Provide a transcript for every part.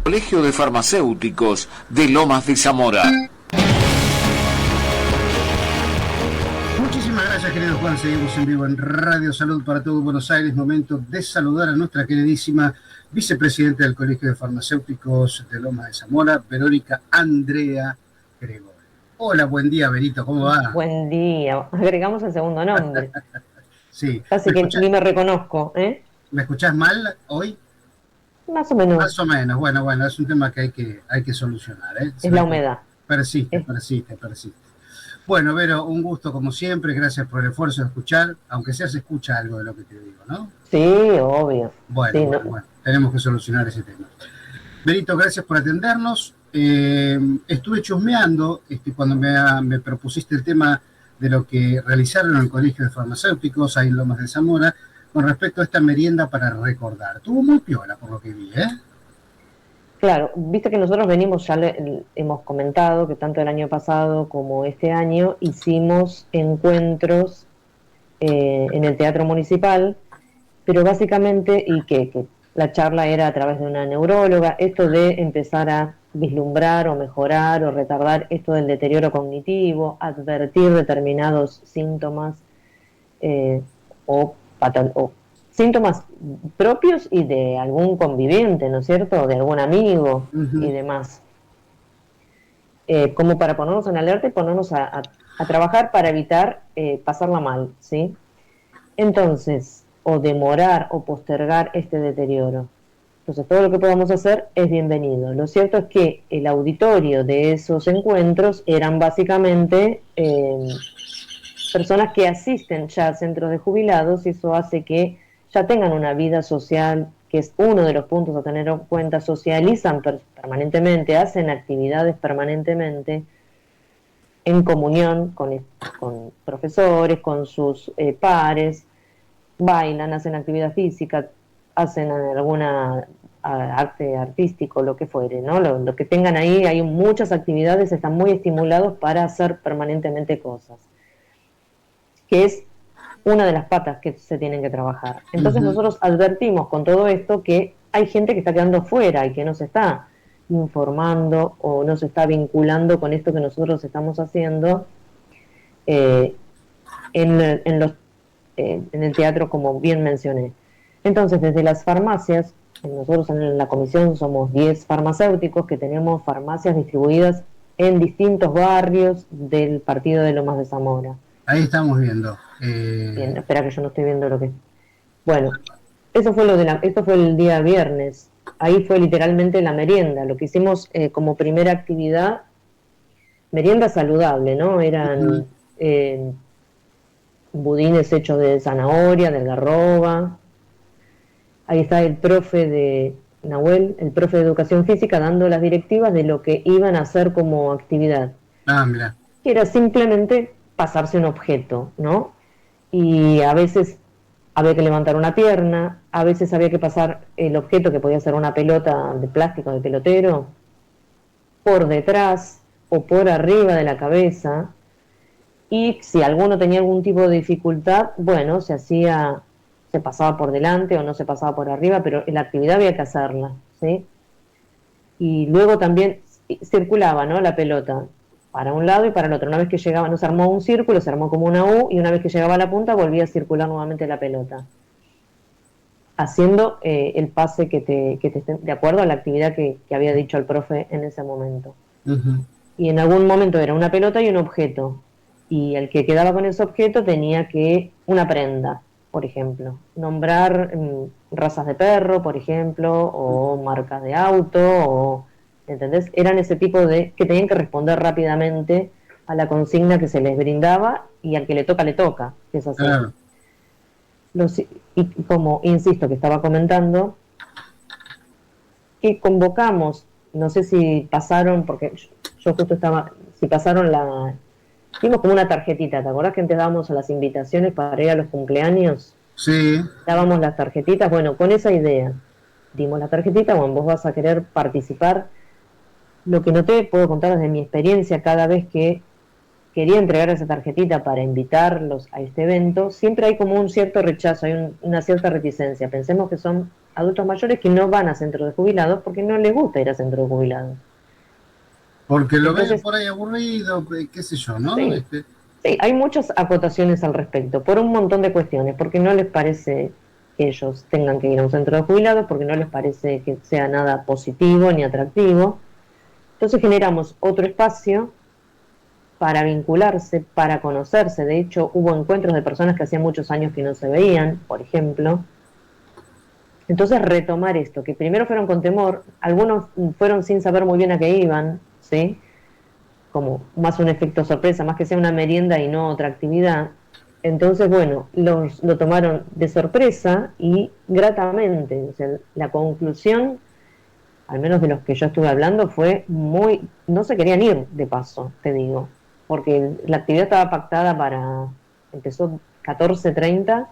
Colegio de Farmacéuticos de Lomas de Zamora. Muchísimas gracias, querido Juan. Seguimos en vivo en Radio Salud para todo Buenos Aires. Momento de saludar a nuestra queridísima vicepresidenta del Colegio de Farmacéuticos de Lomas de Zamora, Verónica Andrea Gregorio. Hola, buen día, Berito, ¿cómo va? Buen día. Agregamos el segundo nombre. Sí. Casi que ni me reconozco, ¿eh? ¿Me escuchás mal hoy? Más o menos. Más o menos. Bueno, es un tema que hay que solucionar, ¿eh? Es la humedad. Persiste. Bueno, Vero, un gusto como siempre, gracias por el esfuerzo de escuchar, aunque sea se escucha algo de lo que te digo, ¿no? Sí, obvio. Bueno, sí, bueno, tenemos que solucionar ese tema. Berito, gracias por atendernos. Estuve chusmeando cuando me propusiste el tema de lo que realizaron en el Colegio de Farmacéuticos, ahí en Lomas de Zamora, con respecto a esta merienda para recordar. Estuvo muy piola por lo que vi, ¿eh? Claro, viste que nosotros venimos, hemos comentado que tanto el año pasado como este año hicimos encuentros en el Teatro Municipal, pero básicamente, y que la charla era a través de una neuróloga, esto de empezar a vislumbrar o mejorar o retardar esto del deterioro cognitivo, advertir determinados síntomas o síntomas propios y de algún conviviente, ¿no es cierto? De algún amigo y demás. Como para ponernos en alerta y ponernos a trabajar para evitar pasarla mal, ¿sí? Entonces, o demorar o postergar este deterioro. Entonces, todo lo que podamos hacer es bienvenido. Lo cierto es que el auditorio de esos encuentros eran básicamente personas que asisten ya a centros de jubilados, y eso hace que ya tengan una vida social, que es uno de los puntos a tener en cuenta. Socializan permanentemente, hacen actividades permanentemente en comunión con profesores, con sus pares, bailan, hacen actividad física, hacen alguna arte artístico, lo que fuere, ¿no? Lo que tengan ahí, hay muchas actividades, están muy estimulados para hacer permanentemente cosas, que es una de las patas que se tienen que trabajar. Entonces nosotros advertimos con todo esto que hay gente que está quedando fuera y que no se está informando o no se está vinculando con esto que nosotros estamos haciendo en el teatro, como bien mencioné. Entonces, desde las farmacias, nosotros en la comisión somos 10 farmacéuticos que tenemos farmacias distribuidas en distintos barrios del partido de Lomas de Zamora. Ahí estamos viendo. Bien, espera que yo no estoy viendo lo que... Bueno, eso fue esto fue el día viernes. Ahí fue literalmente la merienda. Lo que hicimos como primera actividad, merienda saludable, ¿no? Eran budines hechos de zanahoria, de algarroba. Ahí está el profe de Nahuel, el profe de educación física, dando las directivas de lo que iban a hacer como actividad. Ah, mira. Que era simplemente pasarse un objeto, ¿no? Y a veces había que levantar una pierna, a veces había que pasar el objeto, que podía ser una pelota de plástico de pelotero, por detrás o por arriba de la cabeza, y si alguno tenía algún tipo de dificultad, bueno, se pasaba por delante o no se pasaba por arriba, pero la actividad había que hacerla, ¿sí? Y luego también circulaba, ¿no?, la pelota para un lado y para el otro. Una vez que llegaba, no se armó un círculo, se armó como una U, y una vez que llegaba a la punta volvía a circular nuevamente la pelota, haciendo el pase que te esté de acuerdo a la actividad que había dicho el profe en ese momento. Y en algún momento era una pelota y un objeto, y el que quedaba con ese objeto tenía que, una prenda, por ejemplo, nombrar razas de perro, por ejemplo, o marcas de auto, o... ¿entendés? Eran ese tipo de... que tenían que responder rápidamente a la consigna que se les brindaba, y al que le toca, que es así. Claro. Y como, insisto, que estaba comentando, que convocamos, no sé si pasaron, porque yo justo estaba, si pasaron dimos como una tarjetita, ¿te acordás que antes dábamos las invitaciones para ir a los cumpleaños? Sí. Dábamos las tarjetitas, bueno, con esa idea, dimos la tarjetita, bueno, vos vas a querer participar. Lo que noté, puedo contar desde mi experiencia, cada vez que quería entregar esa tarjetita para invitarlos a este evento, siempre hay como un cierto rechazo, hay una cierta reticencia. Pensemos que son adultos mayores que no van a centros de jubilados porque no les gusta ir a centros de jubilados. Porque lo ven Entonces, por ahí aburrido, qué sé yo, ¿no? sí, sí, hay muchas acotaciones al respecto, por un montón de cuestiones, porque no les parece que ellos tengan que ir a un centro de jubilados, porque no les parece que sea nada positivo ni atractivo. Entonces generamos otro espacio para vincularse, para conocerse. De hecho, hubo encuentros de personas que hacía muchos años que no se veían, por ejemplo. Entonces retomar esto, que primero fueron con temor, algunos fueron sin saber muy bien a qué iban, ¿sí? Como más un efecto sorpresa, más que sea una merienda y no otra actividad. Entonces, bueno, lo tomaron de sorpresa y gratamente. O sea, la conclusión, al menos de los que yo estuve hablando, fue muy... No se querían ir de paso, te digo, porque la actividad estaba pactada para... Empezó 14:30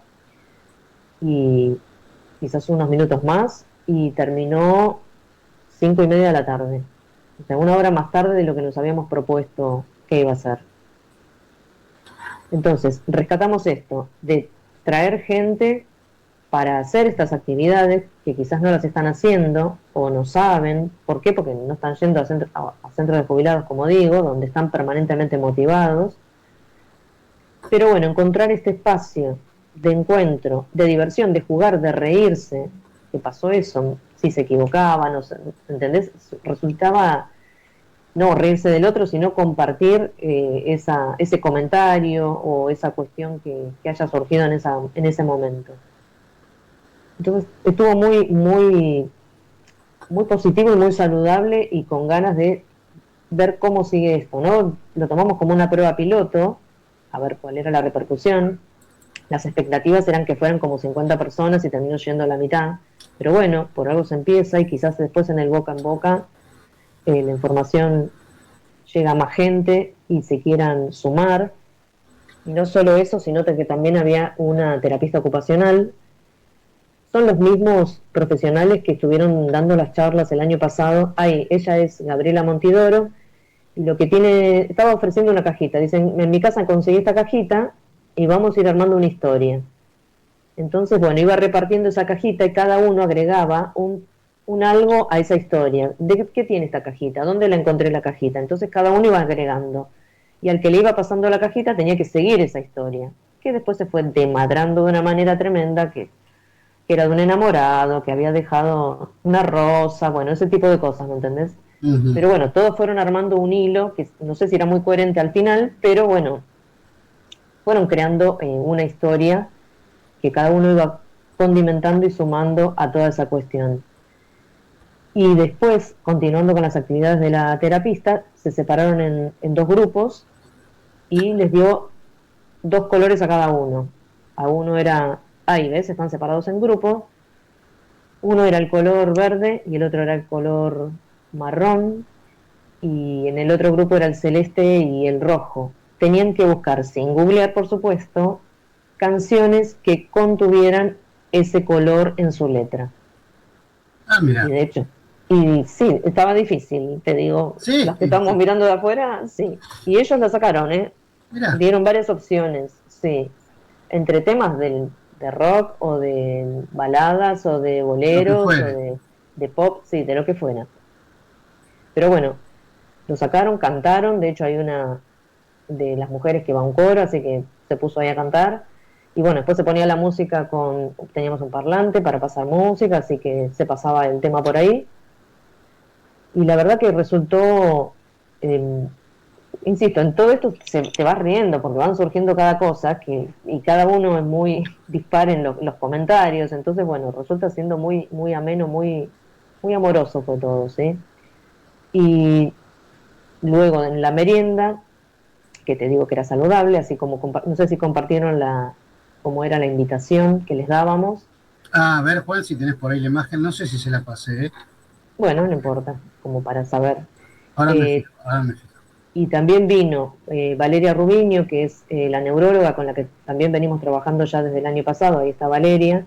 y quizás unos minutos más y terminó 5:30 de la tarde. O sea, una hora más tarde de lo que nos habíamos propuesto que iba a ser. Entonces, rescatamos esto, de traer gente para hacer estas actividades que quizás no las están haciendo o no saben. ¿Por qué? Porque no están yendo a centros de jubilados, como digo, donde están permanentemente motivados. Pero bueno, encontrar este espacio de encuentro, de diversión, de jugar, de reírse, que pasó eso, si se equivocaban, no sé, ¿entendés? Resultaba no reírse del otro, sino compartir ese comentario o esa cuestión que haya surgido en ese momento. Entonces estuvo muy positivo y muy saludable y con ganas de ver cómo sigue esto, ¿no? Lo tomamos como una prueba piloto, a ver cuál era la repercusión. Las expectativas eran que fueran como 50 personas y terminó yendo a la mitad, pero bueno, por algo se empieza y quizás después en el boca en boca la información llega a más gente y se quieran sumar. Y no solo eso, sino que también había una terapista ocupacional. Son los mismos profesionales que estuvieron dando las charlas el año pasado. Ella es Gabriela Montidoro, y lo que estaba ofreciendo una cajita. Dicen, en mi casa conseguí esta cajita y vamos a ir armando una historia. Entonces, bueno, iba repartiendo esa cajita y cada uno agregaba un algo a esa historia. ¿De qué tiene esta cajita? ¿Dónde la encontré la cajita? Entonces cada uno iba agregando. Y al que le iba pasando la cajita tenía que seguir esa historia, que después se fue desmadrando de una manera tremenda, que era de un enamorado, que había dejado una rosa, bueno, ese tipo de cosas, ¿me entendés? Uh-huh. Pero bueno, todos fueron armando un hilo, que no sé si era muy coherente al final, pero bueno, fueron creando una historia que cada uno iba condimentando y sumando a toda esa cuestión. Y después, continuando con las actividades de la terapista, se separaron en dos grupos y les dio dos colores a cada uno. A uno era, ¿ves? Están separados en grupos. Uno era el color verde y el otro era el color marrón. Y en el otro grupo era el celeste y el rojo. Tenían que buscar, sin googlear por supuesto, canciones que contuvieran ese color en su letra. Ah, mira. Y de hecho, y sí, estaba difícil, te digo, Sí, las que estamos mirando de afuera, sí. Y ellos la sacaron, ¿eh? Mirá. Dieron varias opciones, sí. Entre temas de rock o de baladas o de boleros o de pop, sí, de lo que fuera. Pero bueno, lo sacaron, cantaron, de hecho hay una de las mujeres que va a un coro, así que se puso ahí a cantar. Y bueno, después se ponía la música teníamos un parlante para pasar música, así que se pasaba el tema por ahí. Y la verdad que resultó, insisto, en todo esto te vas riendo porque van surgiendo cada cosa y cada uno es muy dispar en los comentarios, entonces bueno, resulta siendo muy ameno, muy amoroso fue todo, ¿sí? Y luego en la merienda, que te digo que era saludable, así como, no sé si compartieron cómo era la invitación que les dábamos. Ah, a ver, Juan, si tenés por ahí la imagen, no sé si se la pasé, ¿eh? Bueno, no importa, como para saber. Ahora me fijo. Y también vino Valeria Rubiño, que es la neuróloga con la que también venimos trabajando ya desde el año pasado, ahí está Valeria.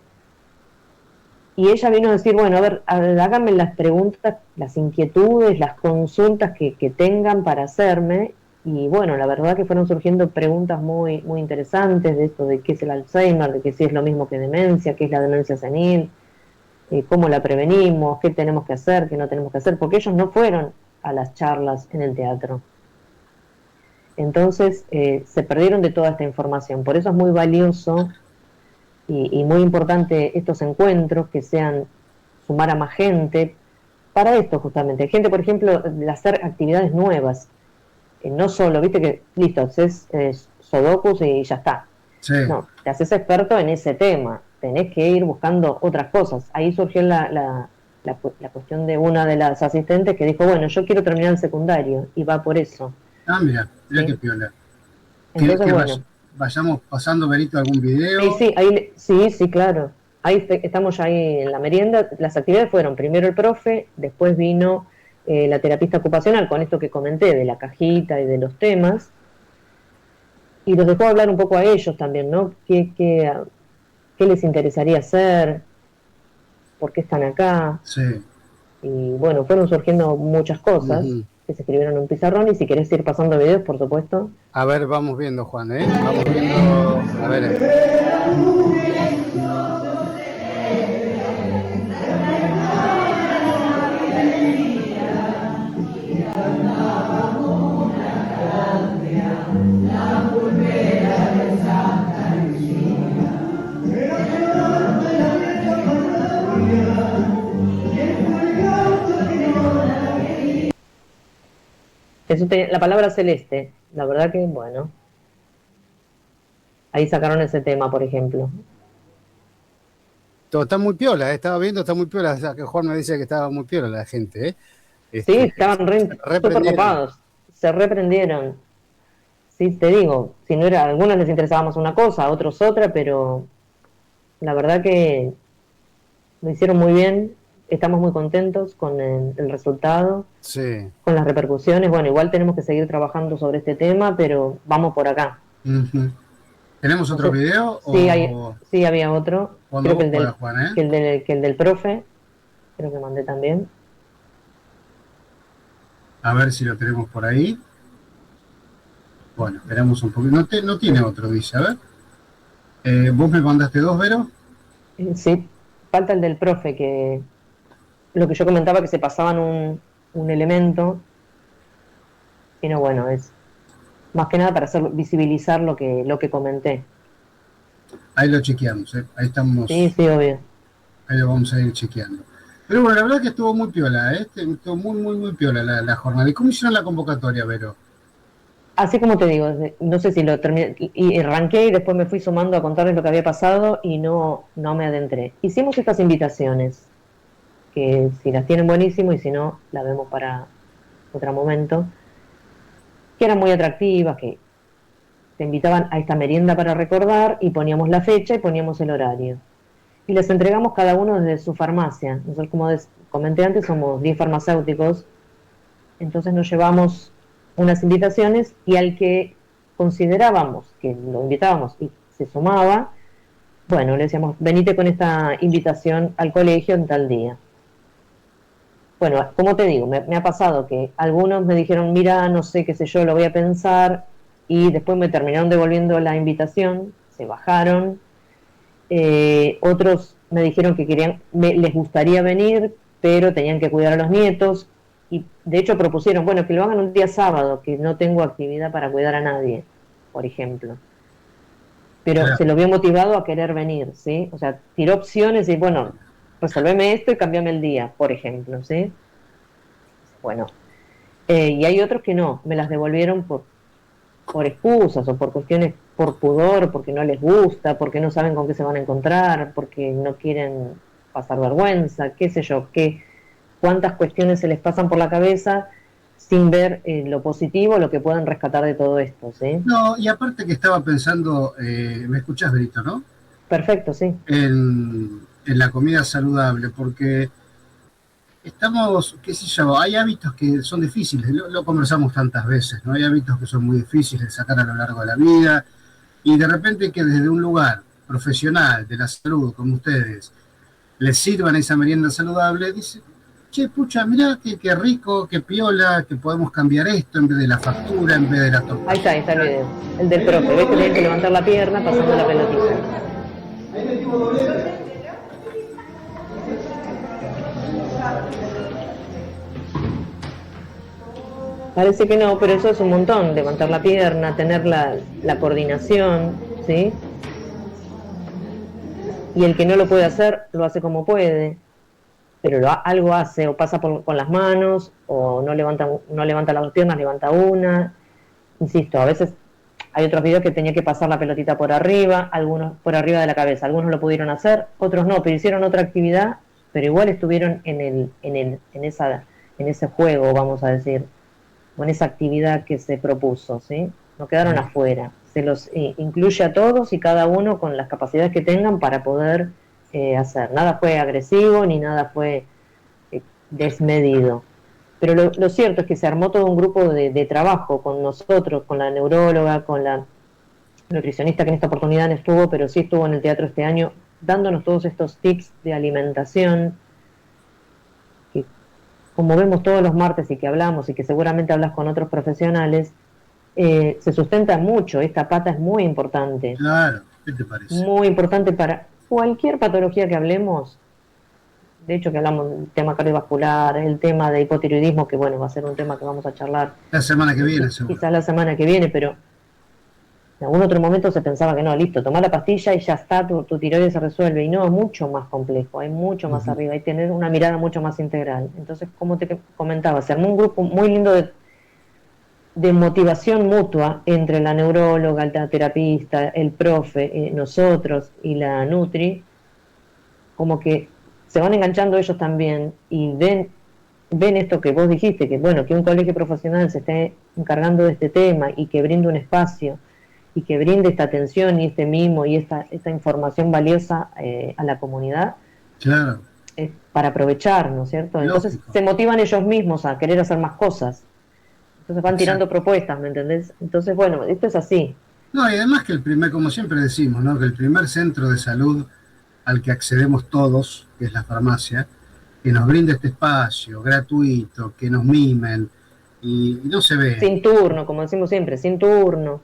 Y ella vino a decir, bueno, a ver, háganme las preguntas, las inquietudes, las consultas que tengan para hacerme. Y bueno, la verdad que fueron surgiendo preguntas muy interesantes de esto de qué es el Alzheimer, de que si es lo mismo que demencia, qué es la demencia senil. cómo la prevenimos, qué tenemos que hacer, qué no tenemos que hacer, porque ellos no fueron a las charlas en el teatro. Entonces se perdieron de toda esta información. Por eso es muy valioso y muy importante estos encuentros, que sean sumar a más gente, para esto justamente. Gente, por ejemplo, de hacer actividades nuevas. No solo, viste que, listo, haces sudokus y ya está. Sí. No, te haces experto en ese tema. Tenés que ir buscando otras cosas. Ahí surgió la cuestión de una de las asistentes que dijo, bueno, yo quiero terminar el secundario, y va por eso. Ah, mira Sí. qué piola. Entonces, Que bueno. vayamos pasando, Berito, algún video. Sí, claro. Ahí estamos ya ahí en la merienda. Las actividades fueron primero el profe, después vino la terapista ocupacional con esto que comenté de la cajita y de los temas, y los dejó hablar un poco a ellos también, ¿no? ¿Qué les interesaría hacer? ¿Por qué están acá? Sí. Y bueno, fueron surgiendo muchas cosas que se escribieron en un pizarrón, y si querés ir pasando videos, por supuesto. A ver, vamos viendo, Juan, ¿eh? Vamos viendo. A ver. La palabra celeste, la verdad que, bueno, ahí sacaron ese tema, por ejemplo. Todo está muy piola, estaba viendo, está muy piola. O sea, que Juan me dice que estaba muy piola la gente, ¿eh? Sí, estaban súper copados, se reprendieron. Sí, te digo, si no era, a algunos les interesaba más una cosa, a otros otra, pero la verdad que lo hicieron muy bien. Estamos muy contentos con el resultado, sí, con las repercusiones. Bueno, igual tenemos que seguir trabajando sobre este tema, pero vamos por acá. ¿Tenemos otro video? Sí, había otro. Creo que el del, Juan, ¿eh? que el del profe, creo que mandé también. A ver si lo tenemos por ahí. Bueno, esperamos un poquito. No tiene otro, dice. A ver. ¿Vos me mandaste dos, Vero? Sí, falta el del profe, que lo que yo comentaba, que se pasaban un elemento, y no, bueno, es más que nada para visibilizar lo que comenté. Ahí lo chequeamos, ¿eh? Ahí estamos. Sí, obvio. Ahí lo vamos a ir chequeando. Pero bueno, la verdad que estuvo muy piola, ¿eh? Estuvo muy piola la jornada. ¿Y cómo hicieron la convocatoria, Vero? Así como te digo, no sé si lo terminé, y arranqué y después me fui sumando a contarles lo que había pasado y no me adentré. Hicimos estas invitaciones, que si las tienen buenísimo, y si no, la vemos para otro momento, que eran muy atractivas, que te invitaban a esta merienda para recordar, y poníamos la fecha y poníamos el horario. Y les entregamos cada uno desde su farmacia. Nosotros, como comenté antes, somos 10 farmacéuticos, entonces nos llevamos unas invitaciones, y al que considerábamos que lo invitábamos y se sumaba, bueno, le decíamos, venite con esta invitación al colegio en tal día. Bueno, como te digo, me ha pasado que algunos me dijeron, mira, no sé, qué sé yo, lo voy a pensar, y después me terminaron devolviendo la invitación, se bajaron. Otros me dijeron que les gustaría venir, pero tenían que cuidar a los nietos, y de hecho propusieron, bueno, que lo hagan un día sábado, que no tengo actividad para cuidar a nadie, por ejemplo. Pero Claro. se lo vio motivado a querer venir, ¿sí? O sea, tiró opciones y, bueno, resolveme esto y cambiame el día, por ejemplo, ¿sí? Bueno, y hay otros que no, me las devolvieron por excusas, o por cuestiones, por pudor, porque no les gusta, porque no saben con qué se van a encontrar, porque no quieren pasar vergüenza, qué sé yo, cuántas cuestiones se les pasan por la cabeza sin ver lo positivo, lo que pueden rescatar de todo esto, ¿sí? No, y aparte que estaba pensando, ¿me escuchás, Berito, no? Perfecto, sí. En la comida saludable, porque estamos, qué sé yo, hay hábitos que son difíciles, lo conversamos tantas veces, ¿no? Hay hábitos que son muy difíciles de sacar a lo largo de la vida, y de repente que desde un lugar profesional de la salud, como ustedes, les sirvan esa merienda saludable, dice, che, pucha, mirá qué rico, qué piola, que podemos cambiar esto en vez de la factura, en vez de la torta. Ahí está el video, el del profe, ves que tienen que levantar la pierna pasando la pelotita. Parece que no, pero eso es un montón, levantar la pierna, tener la coordinación, ¿sí? Y el que no lo puede hacer, lo hace como puede, pero algo hace, o pasa con las manos, o no levanta las dos piernas, levanta una. Insisto, a veces hay otros videos que tenía que pasar la pelotita por arriba, algunos por arriba de la cabeza, algunos lo pudieron hacer, otros no, pero hicieron otra actividad, pero igual estuvieron en ese juego, vamos a decir, o en esa actividad que se propuso, ¿sí? No quedaron afuera. Se los incluye a todos y cada uno con las capacidades que tengan para poder hacer. Nada fue agresivo ni nada fue desmedido. Pero lo cierto es que se armó todo un grupo de trabajo con nosotros, con la neuróloga, con la nutricionista que en esta oportunidad no estuvo, pero sí estuvo en el teatro este año, dándonos todos estos tips de alimentación, que como vemos todos los martes y que hablamos y que seguramente hablas con otros profesionales, se sustenta mucho. Esta pata es muy importante. Claro, ¿qué te parece? Muy importante para cualquier patología que hablemos. De hecho, que hablamos del tema cardiovascular, el tema de hipotiroidismo, que bueno, va a ser un tema que vamos a charlar La semana que viene, seguro. Quizás la semana que viene, pero en algún otro momento se pensaba que no, listo, tomar la pastilla y ya está, tu tiroides se resuelve. Y no, es mucho más complejo, hay mucho más arriba, hay que tener una mirada mucho más integral. Entonces, como te comentaba, se armó un grupo muy lindo de motivación mutua entre la neuróloga, el terapista, el profe, nosotros y la Nutri, como que se van enganchando ellos también y ven esto que vos dijiste, que bueno, que un colegio profesional se esté encargando de este tema y que brinde un espacio y que brinde esta atención y este mimo y esta información valiosa a la comunidad. Claro. Es para aprovechar, ¿no es cierto? Entonces Lógico. se motivan ellos mismos a querer hacer más cosas. Entonces van tirando propuestas, ¿me entendés? Entonces, bueno, esto es así. No, y además que como siempre decimos, ¿no? Que el primer centro de salud al que accedemos todos, que es la farmacia, que nos brinde este espacio gratuito, que nos mimen, y no se ve. Sin turno, como decimos siempre, sin turno.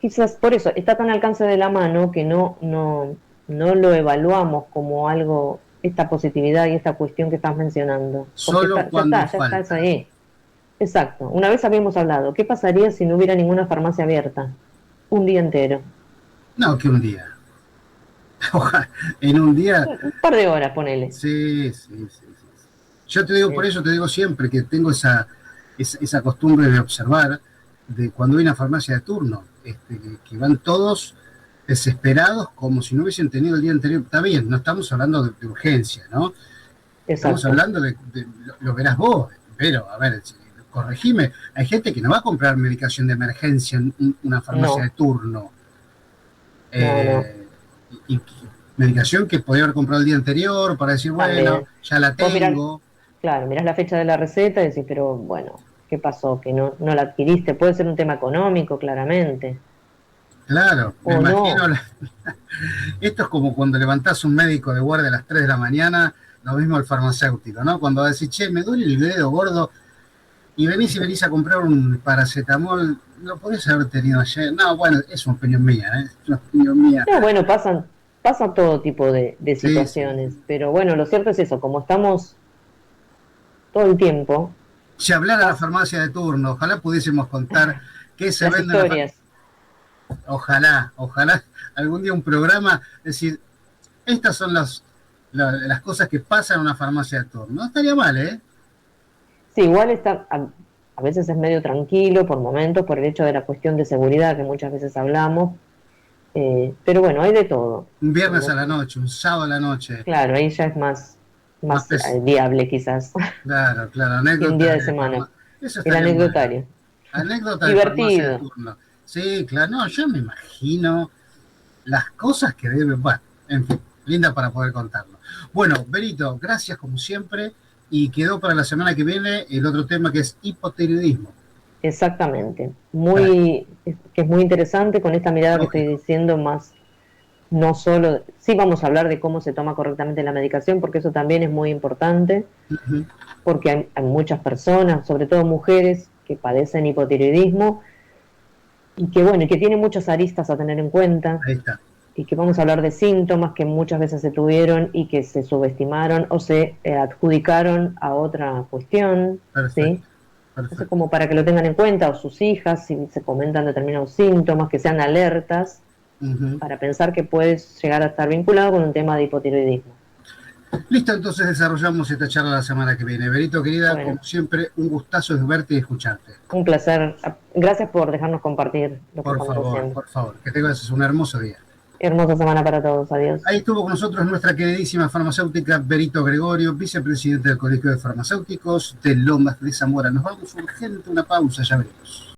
Quizás por eso está tan al alcance de la mano que no lo evaluamos como algo, esta positividad y esta cuestión que estás mencionando. Solo cuando ya estás ahí. Exacto. Una vez habíamos hablado, ¿qué pasaría si no hubiera ninguna farmacia abierta? Un día entero. No, que un día. Ojalá, en un día. Un par de horas, ponele. Sí. Yo te digo, por eso te digo siempre que tengo esa costumbre de observar de cuando hay una farmacia de turno, que van todos desesperados como si no hubiesen tenido el día anterior. Está bien, no estamos hablando de urgencia, ¿no? Exacto. Estamos hablando lo verás vos, pero a ver, corregime, hay gente que no va a comprar medicación de emergencia en una farmacia de turno. Y medicación que podía haber comprado el día anterior para decir, bueno, ya la tengo. Mirás la fecha de la receta y decís, pero bueno, ¿qué pasó? Que no la adquiriste. Puede ser un tema económico, claramente. Claro, me imagino. Esto es como cuando levantás un médico de guardia a las 3 de la mañana, lo mismo el farmacéutico, ¿no? Cuando decís, che, me duele el dedo gordo, y venís a comprar un paracetamol, lo podés haber tenido ayer. No, bueno, es una opinión mía, ¿eh? Es una opinión mía. No, bueno, pasan todo tipo de situaciones, sí. Pero bueno, lo cierto es eso, como estamos todo el tiempo. Si hablara a la farmacia de turno, ojalá pudiésemos contar qué se vende en la farmacia. Ojalá algún día un programa, es decir, estas son las cosas que pasan en una farmacia de turno. No estaría mal, ¿eh? Sí, igual está, a veces es medio tranquilo por momentos, por el hecho de la cuestión de seguridad que muchas veces hablamos, pero bueno, hay de todo. Un viernes a la noche, un sábado a la noche. Claro, ahí ya es más viable quizás. Claro, anécdota. Un día de semana. El anecdotario. Bueno. Anécdota divertido. De turno. Sí, claro, no, yo me imagino las cosas que deben, bueno, en fin, linda para poder contarlo. Bueno, Berito, gracias como siempre, y quedó para la semana que viene el otro tema que es hipotiroidismo. Exactamente, que es muy interesante con esta mirada que estoy diciendo, más no solo, sí vamos a hablar de cómo se toma correctamente la medicación, porque eso también es muy importante, porque hay muchas personas, sobre todo mujeres, que padecen hipotiroidismo, y que tiene muchas aristas a tener en cuenta. Ahí está. Y que vamos a hablar de síntomas que muchas veces se tuvieron y que se subestimaron o se adjudicaron a otra cuestión. ¿Sí? Eso como para que lo tengan en cuenta, o sus hijas, si se comentan determinados síntomas, que sean alertas, para pensar que puedes llegar a estar vinculado con un tema de hipotiroidismo. Listo, entonces desarrollamos esta charla la semana que viene. Berito, querida, Bueno. como siempre, un gustazo de verte y escucharte. Un placer. Gracias por dejarnos compartir lo que estamos haciendo. Por favor, que tengas un hermoso día. Hermosa semana para todos. Adiós. Ahí estuvo con nosotros nuestra queridísima farmacéutica Berito Gregorio, vicepresidente del Colegio de Farmacéuticos de Lomas de Zamora. Nos vamos urgente, una pausa, ya veremos.